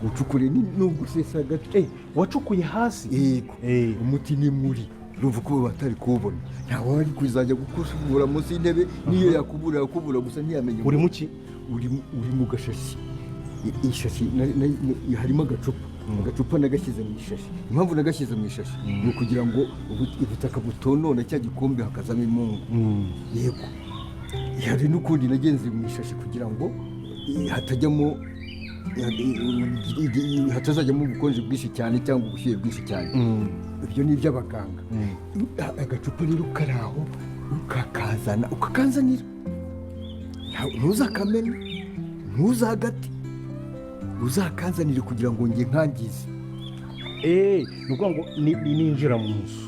ucukure n'ugusesa gato wacukuye hasi yego umuti ni muri ruvuga ko batari kubona ntawe wari kuzajya gukosora munsi y'intebe niyo yakubura gusa ntiyamenye uri muki uri mu gashashi ishashi harimo agacupa nagashyize mu ishashi impamvu nagashyize mu ishashi ni ukugira ngo ubutaka butonona cya gikombe hakazamo imungu yego hari n'ukundi nagenze mu ishashi kugira ngo hatazajyamo ubukonje bwinshi cyane cyangwa ubushyuhe bwinshi cyane ibyo ni iby'abaganga agacupa rero karaho ukakanzanira ntuzakamene ntuzagate uzakanzanire kugira ngo njye nkangize ni ukuvuga ngo ninjira mu nzu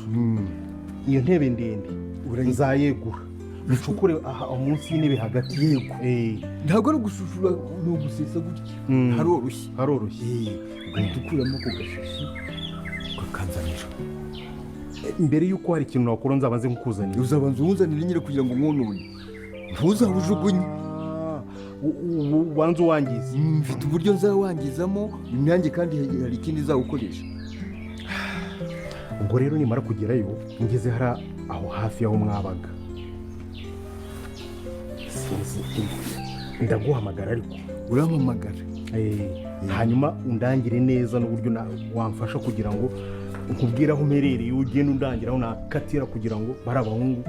iyo ntebe ndende nzayegura ucukure munsi y'intebe hagati yego ntabwo ari ugushushyura ni ugusesa gutya haroroshye ugahita ukuramo ako gashashi ukakanzanira mbere y'uko hari ikintu wakora nzabanze nkukuzanira uzabanza uwunzanire nyine kugira ngo mwonone ntuzawujugunye ubanza uwangiza mfite uburyo nzawangizamo nanjye kandi hari ikindi nzawukoresha ubwo rero nimara kugerayo ngeze hari aho hafi y'aho mwabaga ndaguhamagara ariko urampamagara hanyuma undangire neza n'uburyo wamfasha kugira ngo nkubwire aho umerereye ugende undangira aho nakatira kugira ngo bari abahungu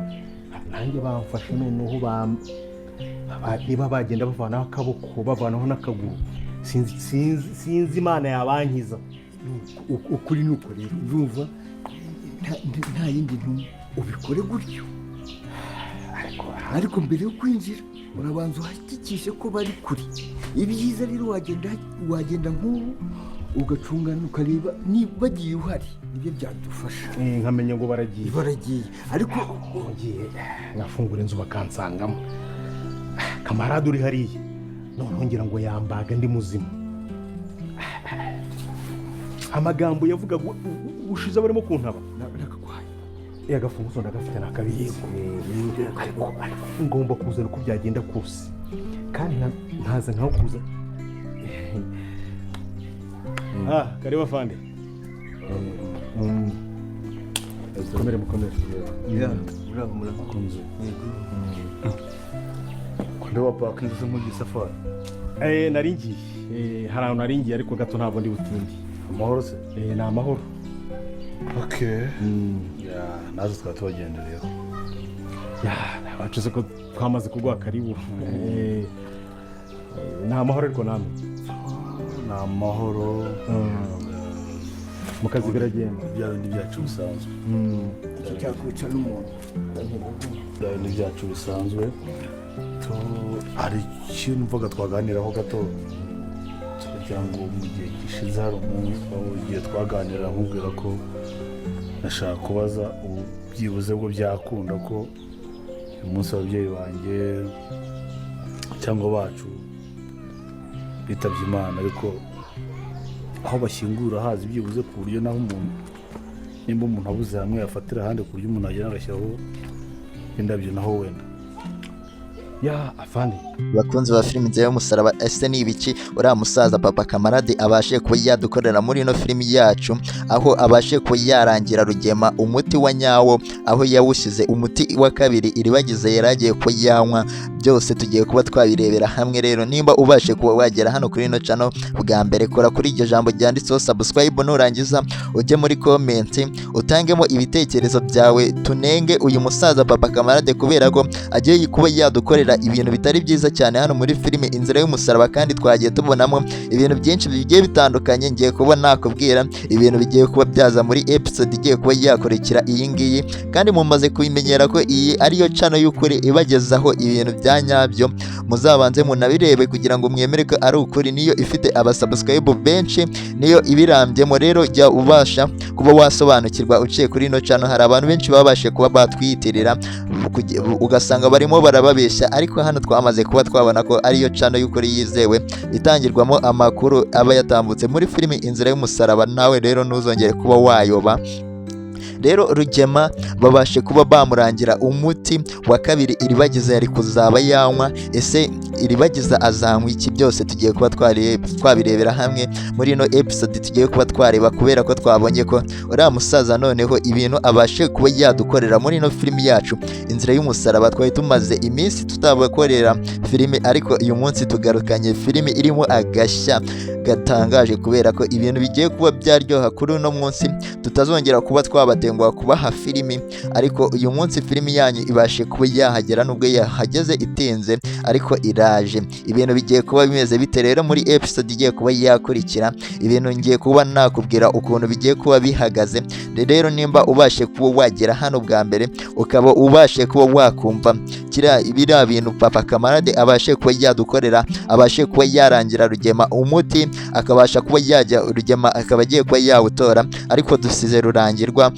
nanjye bamfashe noneho niba bagenda bavanaho akaboko bavanaho n'akaguru sinzi imana yabankiza ukuri nuko rero urumva nta yindi ntumwa ubikore gutyo ariko mbere yo kwinjira urabanza uhakikishe ko bari kure ibyiza rero wagenda nk'ubu ugacungana ukareba niba bagiye uhari nibyo byadufasha nkamenya ngo baragiye ariko ngiye nafungura inzu bakansangamo kamarade uri hariya noneho ngira ngo yambaga ndi muzima amagambo yavugaga ushize barimo kuntaba agafunguzo ndagafite nakabiyego ariko ngomba kuzana uko byagenda kose kandi ntaza nkaho kuza karibu afande mukomere murakunze kunde wapakinze mu gisafari nari ngiye hari ahantu nari ngiye ariko gato ntabwo ndi butindi amahoro se ni amahoro nazo twaba tubagendereyeho bacuze ko twamaze kuguha karibu ni amahoro ariko namwe ni amahoro mu kazi biragenda bya bindi byacu bisanzwe cyakwica n'umuntu bya bindi byacu bisanzwe hari ikintu mvuga twaganiraho gato kugira ngo mu gihe gishize hari igihe twaganira nkubwira ko nashaka kubaza byibuze bwo byakunda ko uyu munsi ababyeyi banjye cyangwa bacu bitabye Imana ariko aho bashyingura hazi byibuze ku buryo naho nimba umuntu abuze hamwe yafatira ahandi ku buryo umuntu agenda agashyiraho indabyo naho wenda afande bakunzi ba filimi Inzira y'Umusaraba ese ni ibiki uriya musaza papa Kamarade abashe kuba yadukorera muri ino filimi yacu aho abashe kuba yarangira Rugema umuti wa nyawo aho yawushyize umuti wa kabiri iribagize yaragiye ko yanywa byose tugiye kuba twabirebera hamwe rero nimba ubashe kuba wagera hano kuri ino channel bwa mbere kora kuri iryo jambo ryanditseho subscribe nurangiza ujye muri comment utangemo ibitekerezo byawe tunenge uyu musaza papa Kamarade kubera ko agiye kuba yadukorera ibintu bitari byiza cyane hano muri filime Inzira y'Umusaraba kandi twagiye tubonamo ibintu byinshi bigiye bitandukanye ngiye kuba nakubwira ibintu bigiye kuba byaza muri episode igiye kuba yakurikira iyi ngiyi kandi mumaze kubimenyera ko iyi ariyo channel y'ukuri ibagezaho ibintu bya nyabyo muzabanze munabirebe kugira ngo mwemere ko ari ukuri niyo ifite abasubscribe benshi niyo ibirambyemo rero jya ubasha kuba wasobanukirwa uciye kuri ino channel hari abantu benshi babashe kuba batwiyitirira ugasanga barimo barababeshya ariko hano twamaze kuba twabona ko ariyo channel y'ukuri yizewe itangirwamo amakuru aba yatambutse muri filimi Inzira y'Umusaraba nawe rero ntuzongere kuba wayoba rero Rugema babashe kuba bamurangira umuti wa kabiri Iribagiza yari kuzaba yanywa. Ese Iribagiza azanywa iki? Byose tugiye kuba twabirebera hamwe muri ino episode tugiye kuba twareba, kubera ko twabonye ko uriya musaza noneho ibintu abashe kuba yadukorera muri ino filimi yacu Inzira y'Umusaraba. Twari tumaze iminsi tutabakorera filimi, ariko uyu munsi tugarukanye filimi irimo agashya gatangaje, kubera ko ibintu bigiye kuba byaryoha kuri uno munsi. Tutazongera kuba twabatenguha kubaha filimi, ariko uyu munsi filimi yanyu ibashe kuba yahagera, nubwo yahageze itinze ariko iraje. Ibintu bigiye kuba bimeze bite rero muri episode igiye kuba yakurikira? Ibintu ngiye kuba nakubwira ukuntu bigiye kuba bihagaze. Rero nimba ubashe kuba wagera hano bwa mbere, ukaba ubashe kuba wakumva biriya bintu Papa Kamarade abashe kuba yadukorera, abashe kuba yarangira Rugema umuti, akabasha kuba yajya Rugema akaba agiye kuba yawutora, ariko dusize Rurangirwa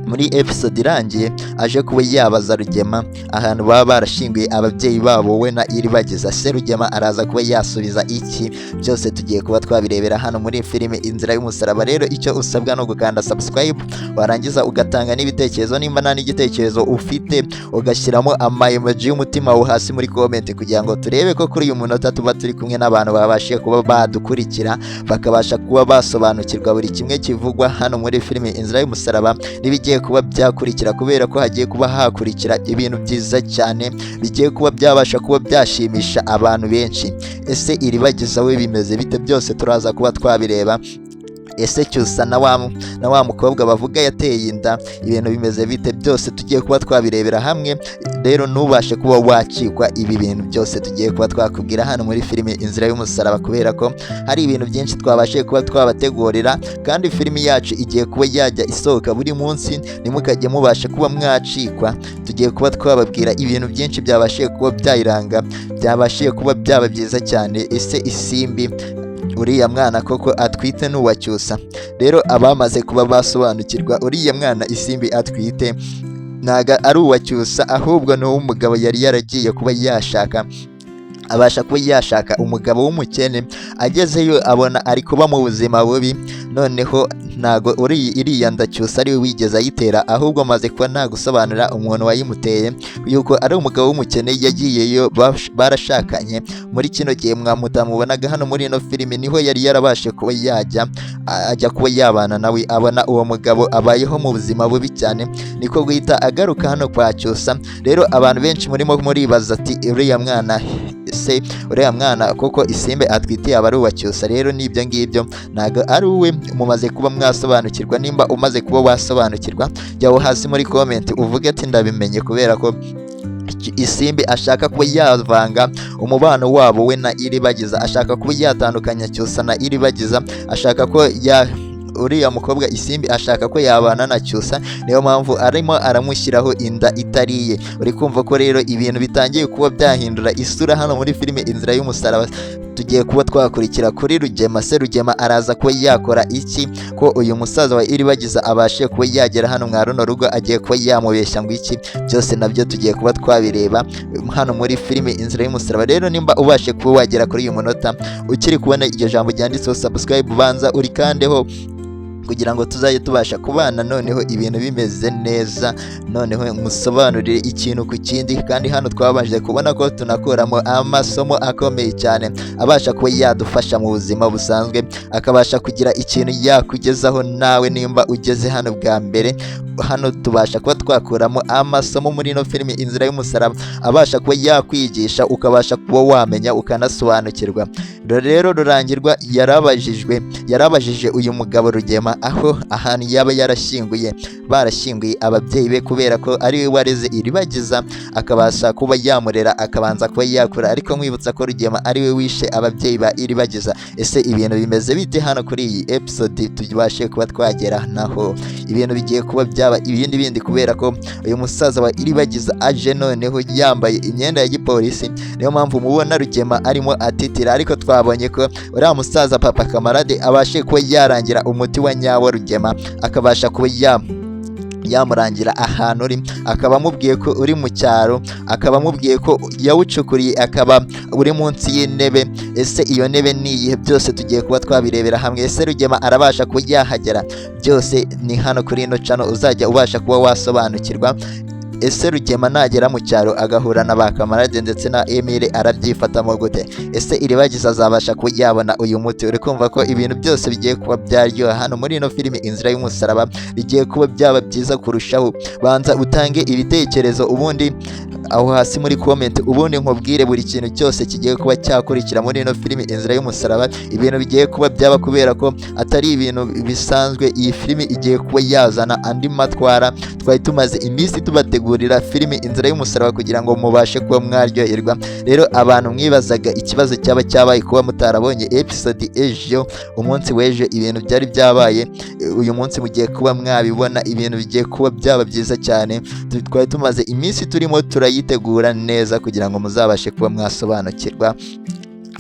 muri episode irangiye aje kuba yabaza Rugema ahantu baba barashinguye ababyeyi babo we na Iribagiza. Se Rugema araza kuba yasubiza iki? Byose tugiye kuba twabirebera hano muri filime Inzira y'Umusaraba. Rero icyo usabwa no gukanda subscribe, warangiza ugatanga n'ibitekerezo, nimba nta n'igitekerezo ufite ugashyiramo emoji y'umutima wo hasi muri comment, kugira ngo turebe ko kuri uyu munota tuba turi kumwe n'abantu babashe kuba badukurikira, bakabasha kuba basobanukirwa buri kimwe kivugwa hano muri filime Inzira y'Umusaraba n'ibigiye kuba byakurikira, kubera ko hagiye kuba hakurikira ibintu byiza cyane bigiye kuba byabasha kuba byashimisha abantu benshi. Ese Iribagiza we bimeze bite? Byose turaza kuba twabireba. Ese Cyusa na wa mukobwa bavuga yateye inda, ibintu bimeze bite? Byose tugiye kuba twabirebera hamwe. Rero ntubashe kuba wacikwa ibi bintu byose tugiye kuba twakubwira hano muri filime Inzira y'Umusaraba, kubera ko hari ibintu byinshi twabashe kuba twabategurira, kandi filimi yacu igiye kuba yajya isohoka buri munsi, nimukajye mubashe kuba mwacikwa. Tugiye kuba twababwira ibintu byinshi byabashe kuba byayiranga, byabashe kuba byaba byiza cyane. Ese Isimbi uriya mwana koko atwite n'uwa Cyusa? Rero abamaze kuba basobanukirwa, uriya mwana Isimbi atwite ntago ari uwa Cyusa, ahubwo ni uw'umugabo yari yaragiye kuba yashaka. Abasha kuba yashaka umugabo w'umukene, agezeyo abona ari kuba mu buzima bubi. Noneho ntago iriya nda Cyusa ari we wigeze ayitera, ahubwo amaze kuba nta gusobanurira umuntu wayimuteye yuko ari umugabo w'umukene yagiyeyo barashakanye. Muri kino gihe mubonaga hano muri ino filime niho yari yarabashe kuba ajya kuba yabana nawe, abona uwo mugabo abayeho mu buzima bubi cyane, niko guhita agaruka hano kwa Cyusa. Rero abantu benshi murimo muribaza ati uriya mwana koko Isimbi atwitiye aba ari uwa Cyusa? Rero n'ibyo ngibyo ntago ari uwe. Mumaze kuba mwasobanukirwa. Nimba umaze kuba wasobanukirwa, jyaho hasi muri comment uvuge ati ndabimenye, kubera ko Isimbi ashaka kuba yavanga umubano wabo we na Iribagiza, ashaka kuba yatandukanya Cyusa na Iribagiza, ashaka ko uriya mukobwa Isimbi ashaka ko yabana na Cyusa, niyo mpamvu arimo aramushyiraho inda itariye. Uri kumva ko rero ibintu bitangiye kuba byahindura isura hano muri filime Inzira y'Umusaraba. Tugiye kuba twakurikira kuri Rugema. Se Rugema araza kuba yakora iki ko uyu musaza wa Iribagiza abashe kuba yagera hano mwa runo rugo? Agiye kuba yamubeshya ngo iki? Byose nabyo tugiye kuba twabireba hano muri filime Inzira y'Umusaraba. Rero nimba ubashe kuba wagera kuri uyu munota ukiri kubona iryo jambo ryanditseho subscribe, banza urikandeho kugira ngo tuzajye tubasha kubana noneho ibintu bimeze neza, noneho musobanurire ikintu ku kindi. Kandi hano twabanje kubona ko tunakuramo amasomo akomeye cyane abasha kuba yadufasha mu buzima busanzwe, akabasha kugira ikintu yakugezaho nawe nimba ugeze hano bwa mbere. Hano tubasha kuba twakuramo amasomo muri ino filime Inzira y'Umusaraba, abasha kuba yakwigisha ukabasha kuba wamenya ukanasobanukirwa. Rero Rurangirwa yarabajije uyu mugabo Rugema aho ahantu yaba barashyinguye ababyeyi be, kubera ko ari we wareze Iribagiza, akabasha kuba yamurera, akabanza kuba yakura. Ariko mwibutsa ko Rugema ari we wishe ababyeyi ba Iribagiza. Ese ibintu bimeze bite hano kuri iyi episode? tubashe kuba twagera naho ibintu bigiye kuba byaba ibindi bindi, kubera ko uyu musaza wa Iribagiza aje noneho yambaye imyenda ya gipolisi, niyo mpamvu mubona Rugema arimo atitira. Ariko twabonye ko uriya musaza Papa Kamarade abashe kuba yarangira umuti wa nyawo Rugema, akabasha kuba yamurangira ahantu uri, akaba amubwiye ko uri mu cyaro, akaba amubwiye ko yawucukuriye akaba uri munsi y'intebe. Ese iyo ntebe ni iyihe? Byose tugiye kuba twabirebera hamwe. Ese Rugema arabasha kuba yahagera? Byose ni hano kuri ino channel uzajya ubasha kuba wasobanukirwa. Ese Rugema nagera mu cyaro agahura na ba Kamarade ndetse na Emile arabyifatamo gute? Ese Iribagiza azabasha kuba yabona uyu muti? Uri kumva ko ibintu byose bigiye kuba byaryoha hano muri ino filimi Inzira y'Umusaraba, bigiye kuba byaba byiza kurushaho. Banza utange ibitekerezo ubundi aho hasi muri comment, ubundi nkubwire buri kintu cyose kigiye kuba cyakurikira muri ino filimi Inzira y'Umusaraba. Ibintu bigiye kuba byaba kubera ko atari ibintu bisanzwe. Iyi filimi igiye kuba yazana andi matwara. Twari tumaze iminsi tubategurira filimi Inzira y'Umusaraba kugira ngo mubashe kuba mwaryoherwa. Rero abantu mwibazaga ikibazo cyaba cyabaye kuba mutarabonye episode ejo, umunsi w'ejo ibintu byari byabaye, uyu munsi mugiye kuba mwabibona. Ibintu bigiye kuba byaba byiza cyane. Twari tumaze iminsi turimo turayitegura neza kugira ngo muzabashe kuba mwasobanukirwa.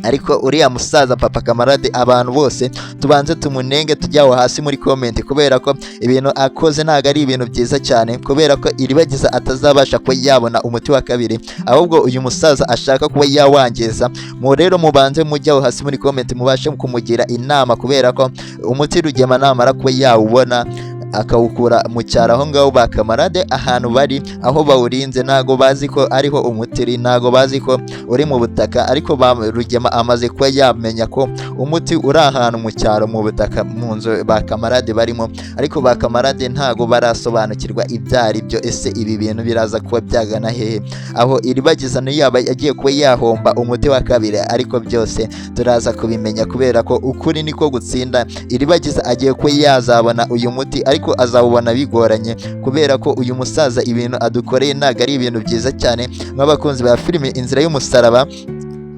Ariko uriya musaza Papa Kamarade abantu bose tubanze tumunenge tujyaho hasi muri comment, kubera ko ibintu akoze ntago ari ibintu byiza cyane, kubera ko Iribagiza atazabasha kuba yabona umuti wa kabiri, ahubwo uyu musaza ashaka kuba yawangiza. Rero mubanze mujyaho hasi muri comment mubashe kumugira inama, kubera ko umuti Rugema namara kuba yawubona akawukura mu cyaro aho ngaho ba Kamarade ahantu bari, aho bawurinze ntago bazi ko ariho umutiri, ntago bazi ko uri mu butaka. Ariko Rugema amaze kuba yamenya ko umuti uri ahantu mu cyaro mu butaka mu nzu ba Kamarade barimo, ariko ba Kamarade ntago barasobanukirwa ibyari byo. Ese ibi bintu biraza kuba byagana hehe? Aho Iribagiza yaba agiye kuba yahomba umuti wa kabiri, ariko byose turaza kubimenya, kubera ko ukuri niko gutsinda. Iribagiza agiye kuba yazabona uyu muti, ariko azawubona bigoranye, kubera ko uyu musaza ibintu adukoreye ntago ari ibintu byiza cyane. Nk'abakunzi ba filime Inzira y'Umusaraba,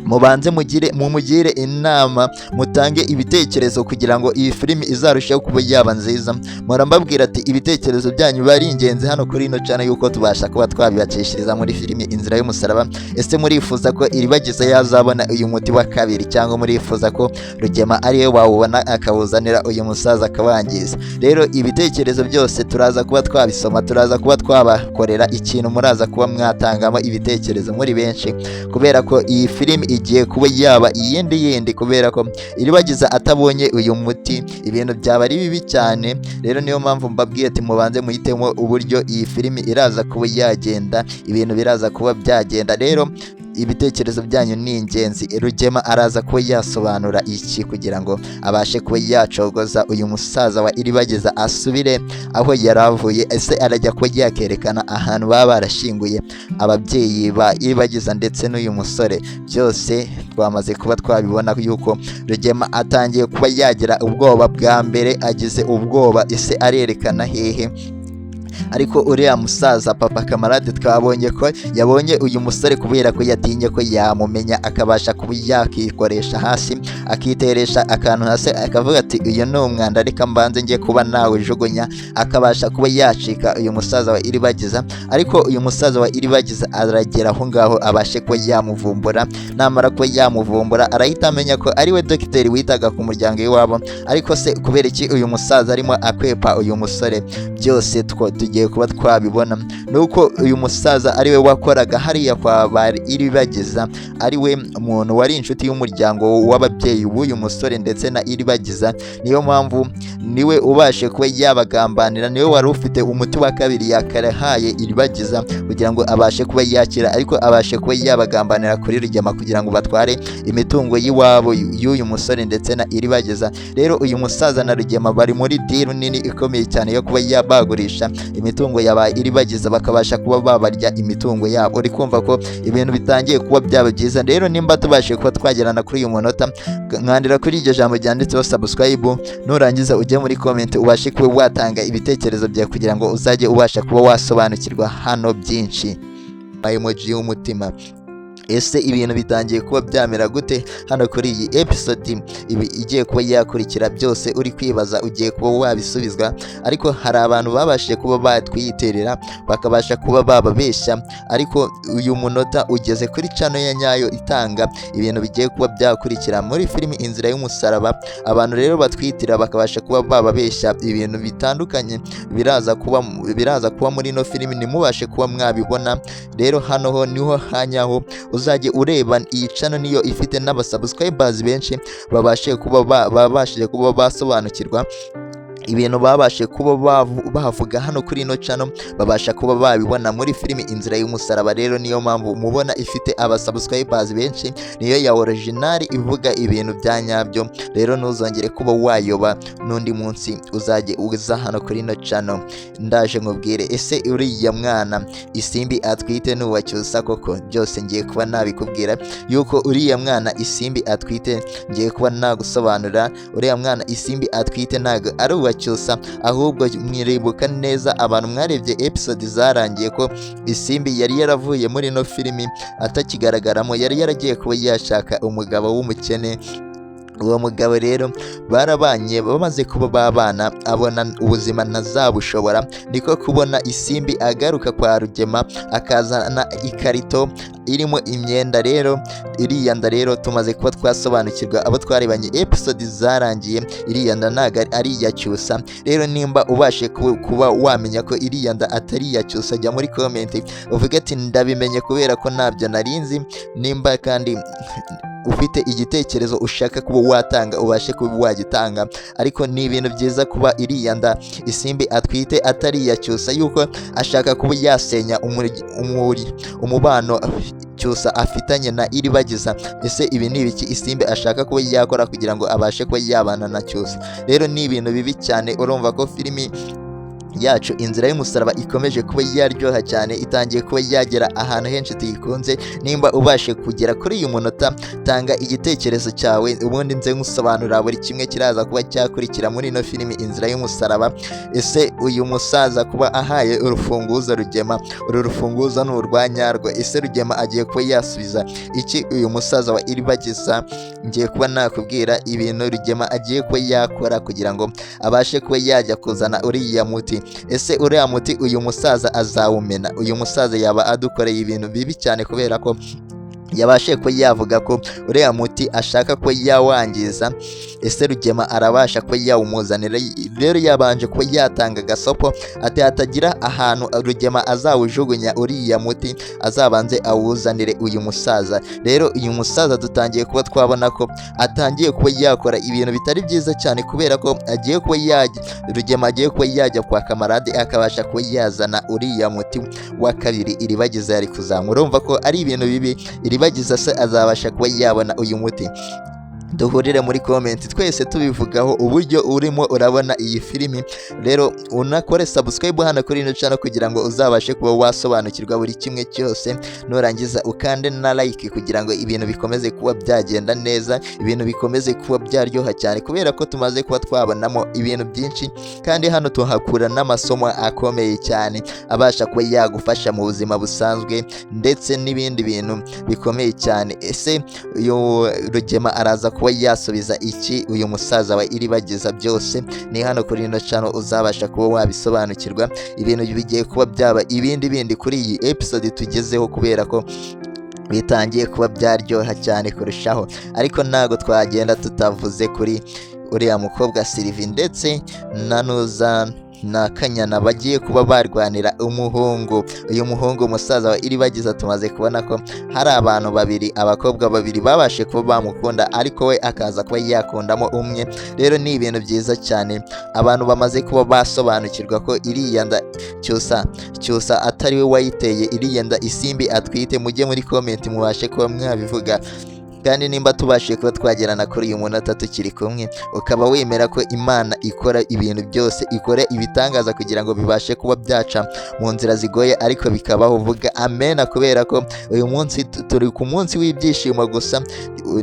mubanze mumugire inama, mutange ibitekerezo kugira ngo iyi filimi izarushaho kuba yaba nziza. Murambabwira ati ibitekerezo byanyu bari ingenzi hano kuri ino channel yuko tubasha kuba twabibacishiriza muri filimi Inzira y'Umusaraba. Ese murifuza ko Iribagiza yazabona uyu muti wa kabiri, cyangwa murifuza ko Rugema ariwe wawubona akawuzanira uyu musaza akawangiza? Rero ibitekerezo byose turaza kuba twabisoma, turaza kuba twabakorera ikintu muraza kuba mwatangamo ibitekerezo muri benshi, kubera ko iyi filimi igiye kuba yaba iyindi, kubera ko Iribagiza atabonye uyu muti ibintu byaba ari bibi cyane. Rero niyo mpamvu mbabwiye ati mubanze muhitemo uburyo iyi filimi iraza kuba yagenda, ibintu biraza kuba byagenda. Rero ibitekerezo byanyu ni ingenzi. Rugema araza kuba yasobanura iki kugira ngo abashe kuba yacogoza uyu musaza wa Iribagiza asubire aho yaravuye? Ese arajya kuba yakerekana ahantu baba barashinguye ababyeyi ba Iribagiza ndetse n'uyu musore? Byose twamaze kuba twabibona yuko Rugema atangiye kuba yagira ubwoba. Bwa mbere agize ubwoba, ese arerekana hehe? Ariko uriya musaza Papa Kamarade twabonye ko yabonye uyu musore, kubera ko yatinye ko yamumenya, akabasha kuba yakikoresha hasi, akiteresha akantu hasi, akavuga ati uyu ni umwanda, reka mbanze ngiye kuba nawe jugunya, akabasha kuba yacika uyu musaza wa Iribagiza. Ariko uyu musaza wa Iribagiza aragera aho ngaho abashe kuba yamuvumbura. Namara kuba yamuvumbura arahita amenya ko ariwe dogiteri witaga ku muryango w'iwabo. Ariko se kubera iki uyu musaza arimo akwepa uyu musore? Byose tugiye kuba twabibona. Nuko uyu musaza ariwe wakoraga hariya kwa bari Iribagiza, ariwe umuntu wari inshuti y'umuryango w'ababyeyi w'uyu musore ndetse na Iribagiza. Niyo mpamvu niwe ubashe kuba yabagambanira, niwe wari ufite umuti wa kabiri yakarahaye Iribagiza kugira ngo abashe kuba yakira, ariko abashe kuba yabagambanira kuri Rugema kugira ngo batware imitungo y'iwabo y'uyu musore ndetse na Iribagiza. Rero uyu musaza na Rugema bari muri deal nini ikomeye cyane yo kuba yabagurisha imitungo yaba Iribagiza, bakabasha kuba babarya imitungo yabo. Uri kumva ko ibintu bitangiye kuba byaba byiza. Rero nimba tubashe kuba twagerana kuri uyu munota, nkandira kuri iryo jambo ryanditseho subscribe, nurangiza ujye muri comment ubashe kuba watanga ibitekerezo byawe kugira ngo uzajye ubasha kuba wasobanukirwa hano byinshi. Emoji y'umutima. ese ibintu bitangiye kuba byamera gute hano kuri iyi episode ibi igiye kuba yakurikira byose uri kwibaza ugiye kuba wabisubizwa, ariko hari abantu babashije kuba batwiyiterera bakabasha kuba bababeshya, ariko uyu munota ugeze kuri channel ya nyayo itanga ibintu bigiye kuba byakurikira muri filimi Inzira y'Umusaraba. Abantu rero batwitira bakabasha kuba bababeshya ibintu bitandukanye biraza kuba muri no filimi nimubashe kuba mwabibona. Rero hano ho niho hanyaho uzajye ureba iyi channel niyo ifite n'abasubscribers benshi babashije kuba basobanukirwa ibintu babashe kuba bavuga hano kuri ino channel, babasha kuba babibona muri filimi Inzira y'Umusaraba. Rero niyo mpamvu mubona ifite abasubscribers benshi, niyo ya original ivuga ibintu bya nyabyo. Rero ntuzongere kuba wayoba n'undi munsi uzajye uza hano kuri ino channel. Ndaje nkubwire, ese uriya mwana isimbi atwite n'uwacyusa koko? Byose ngiye kuba nabikubwira yuko uriya mwana isimbi atwite, ngiye kuba nagusobanurira uriya mwana isimbi atwite ntago ari cyusa, ahubwo mwiribuka neza abantu mwarebye episode zarangiye ko isimbi yari yaravuye muri no filimi atakigaragaramo, yari yaragiye kuba yashaka umugabo w'umukene. Uwo mugabo rero barabanye, bamaze kuba babana abona ubuzima ntazabushobora, niko kubona isimbi agaruka kwa Rugema akazana ikarito irimo imyenda. Rero iriya nda rero tumaze kuba twasobanukirwa abo twarebanye episode zarangiye, iriya nda ntago ari iya cyusa. Rero nimba ubashe kuba wamenya ko iriya nda atari iya cyusa, jya muri comment uvuge ati ndabimenye kubera ko ntabyo narinzi. Nimba kandi ufite igitekerezo ushaka kuba watanga ubashe kuba wagitanga, ariko ni ibintu byiza kuba iriya nda isimbi atwite atari iya cyusa, yuko ashaka kuba yasenya umubano cyusa afitanye na Iribagiza. Ese ibi ni ibiki isimbi ashaka kuba yakora kugira ngo abashe kuba yabana na cyusa? Rero ni ibintu bibi cyane. Urumva ko filimi yacu Inzira y'Umusaraba ikomeje kuba yaryoha cyane, itangiye kuba yagera ahantu henshi tuyikunze. Nimba ubashe kugera kuri uyu munota, tanga igitekerezo cyawe ubundi nze nkusobanurira buri kimwe kiraza kuba cyakurikira muri ino filimi Inzira y'Umusaraba. Ese uyu musaza kuba ahaye urufunguzo Rugema, uru rufunguzo ni urwanyarwo? Ese Rugema agiye kuba yasubiza iki uyu musaza wa Iribagiza? Ngiye kuba nakubwira ibintu Rugema agiye kuba yakora kugira ngo abashe kuba yajya kuzana uriya muti. Ese uriya muti uyu musaza azawumena? Uyu musaza yaba adukoreye ibintu bibi cyane kubera ko yabashe ko yavuga ko uriya muti ashaka ko yawangiza. Ese Rugema arabasha ko yawumuzanira? Rero yabanje ko yatanga gasopo ati hatagira ahantu Rugema azawujugunya uriya muti, azabanze awuzanire uyu musaza. Rero uyu musaza dutangiye kuba twabona ko atangiye kuba yakora ibintu bitari byiza cyane, kubera ko agiye kuba Rugema agiye kuba yajya kwa Kamarade akabasha kuba yazana uriya muti wa kabiri Iribagiza yari kuzamura. Urumva ko ari ibintu bibi. Iribagiza se azabasha kuba yabona uyu muti? Duhurire muri comment twese tubivugaho uburyo urimo urabona iyi filimi. Rero unakore subscribe hano kuri ino channel kugira ngo uzabashe kuba wasobanukirwa buri kimwe cyose, nurangiza ukande na like kugira ngo ibintu bikomeze kuba byagenda neza, ibintu bikomeze kuba byaryoha cyane, kubera ko tumaze kuba twabonamo ibintu byinshi, kandi hano tuhakura n'amasomo akomeye cyane abasha kuba yagufasha mu buzima busanzwe ndetse n'ibindi bintu bikomeye cyane. Ese uyu Rugema araza kuba yasubiza iki uyu musaza wa Iribagiza? Byose ni hano kuri ino channel uzabasha kuba wabisobanukirwa. Ibintu bigiye kuba byaba ibindi kuri iyi episode tugezeho, kubera ko bitangiye kuba byaryoha cyane kurushaho. Ariko ntago twagenda tutavuze kuri uriya mukobwa Sylvie ndetse na Nuza na Kanyana bagiye kuba barwanira umuhungu. Uyu muhungu musaza wa Iribagiza tumaze kubona ko hari abantu babiri, abakobwa babiri babashe kuba bamukunda, ariko we akaza kuba yakundamo umwe. Rero ni ibintu byiza cyane, abantu bamaze kuba basobanukirwa ko iriya nda cyusa atari we wayiteye, iriya nda isimbi atwite. Mujye muri comment mubashe kuba mwabivuga kandi nimba tubashije kuba twagerana kuri uyu munota tukiri kumwe ukaba wemera ko Imana ikora ibintu byose, ikora ibitangaza kugira ngo bibashe kuba byaca mu nzira zigoye ariko bikabaho, vuga amena, kubera ko uyu munsi turi ku munsi w'ibyishimo gusa,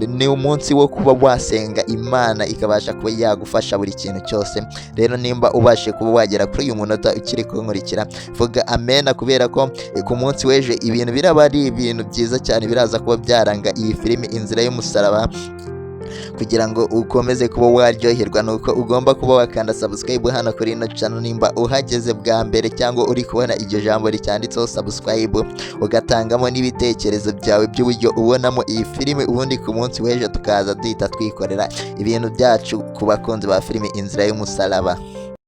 ni umunsi wo kuba wasenga Imana ikabasha kuba yagufasha buri kintu cyose. Rero nimba ubashe kuba wagera kuri uyu munota ukiri kunkurikira, vuga amena, kubera ko ku munsi w'ejo ibintu biraba ari ibintu byiza cyane biraza kuba byaranga iyi filimi Inzira y'Umusaraba. Kugira ngo ukomeze kuba waryoherwa nuko ugomba kuba wakanda subscribe hano kuri ino channel nimba uhageze bwa mbere, cyangwa uri kubona iryo jambo ricyanditseho subscribe, ugatangamo n'ibitekerezo byawe by'uburyo ubonamo iyi filimi, ubundi ku munsi w'ejo tukaza duhita twikorera ibintu byacu ku bakunzi ba filimi Inzira y'Umusaraba.